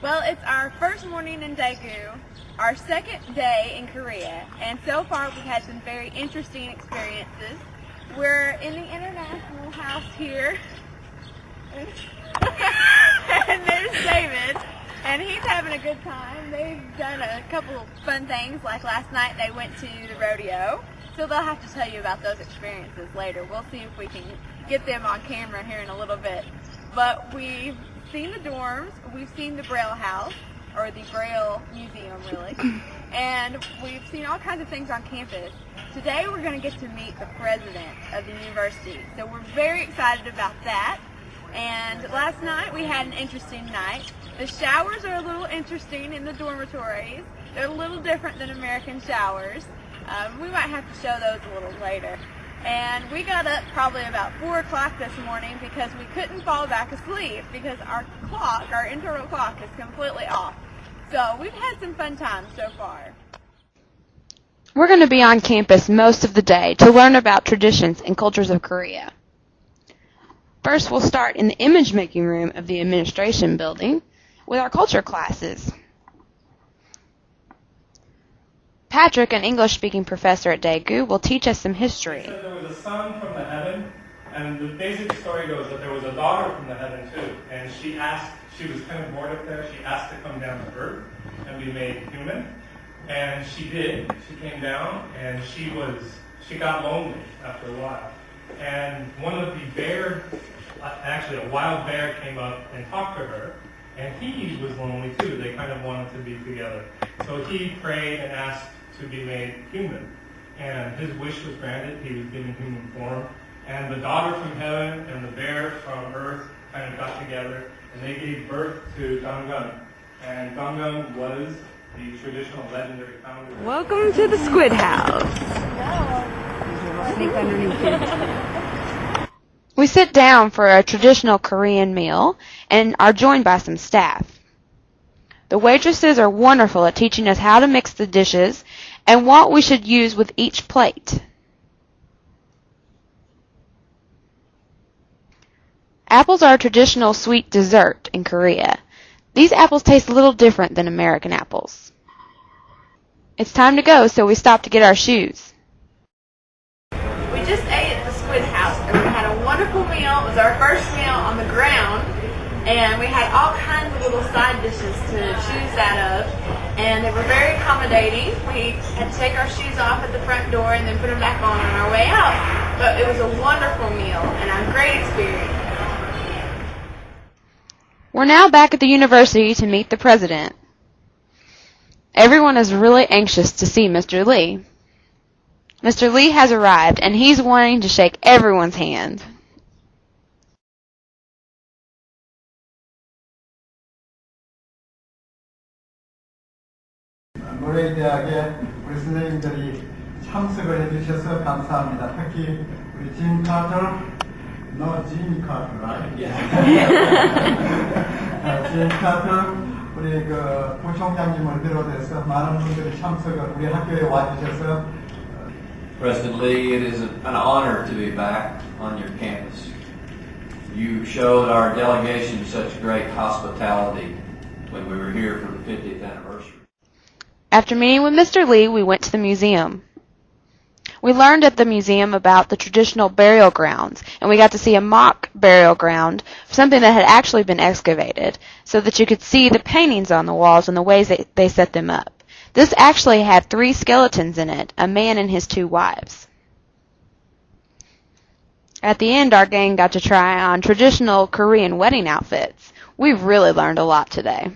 Well, it's our first morning in Daegu, our second day in Korea, and so far we've had some very interesting experiences. We're in the International House here, and there's David, and he's having a good time. They've done a couple of fun things, like last night they went to the rodeo, so they'll have to tell you about those experiences later. We'll see if we can get them on camera here in a little bit. But we've seen the dorms, we've seen the Braille House, or the Braille Museum really, and we've seen all kinds of things on campus. Today we're going to get to meet the president of the university, so we're very excited about that. And last night we had an interesting night. The showers are a little interesting in the dormitories. They're a little different than American showers. We might have to show those a little later. And we got up probably about 4 o'clock this morning because we couldn't fall back asleep because our clock, our internal clock, is completely off. So we've had some fun times so far. We're going to be on campus most of the day to learn about traditions and cultures of Korea. First, we'll start in the image-making room of the administration building with our culture classes. Patrick, an English-speaking professor at Daegu, will teach us some history. He said there was a son from the heaven, and the basic story goes that there was a daughter from the heaven too, and she was kind of bored up there, she asked to come down to earth and be made human, and she did. She came down, and she got lonely after a while. And one of the bears, actually a wild bear, came up and talked to her, and he was lonely too. They kind of wanted to be together. So he prayed and asked to be made human. And his wish was granted. He was given human form. And the daughter from heaven and the bear from earth kind of got together, and they gave birth to Gangnam. And Gangnam was the traditional legendary founder. Welcome to the Squid House. We sit down for a traditional Korean meal and are joined by some staff. The waitresses are wonderful at teaching us how to mix the dishes and what we should use with each plate. Apples are a traditional sweet dessert in Korea. These apples taste a little different than American apples. It's time to go, so we stop to get our shoes. We just ate at the Squid House, and we had a wonderful meal. It was our first meal on the ground, and we had all kinds of little side dishes to choose out of, and they were very accommodating. We had to take our shoes off at the front door and then put them back on our way out, but it was a wonderful meal and a great experience. We're now back at the university to meet the president. Everyone is really anxious to see Mr. Lee. Mr. Lee has arrived, and he's wanting to shake everyone's hand. 노래대학에 우리 선생님들이 참석을 해주셔서 감사합니다. 특히 우리 짐 카터, no 짐 카터, right? 짐 카터, 우리 그 부총장님을 비롯해서 많은 분들이 참석을 우리 학교에 와주셔서. President Lee, it is an honor to be back on your campus. You showed our delegation such great hospitality when we were here for the 50th anniversary. After meeting with Mr. Lee, we went to the museum. We learned at the museum about the traditional burial grounds, and we got to see a mock burial ground, something that had actually been excavated, so that you could see the paintings on the walls and the ways that they set them up. This actually had 3 skeletons in it, a man and his 2 wives. At the end, our gang got to try on traditional Korean wedding outfits. We really learned a lot today.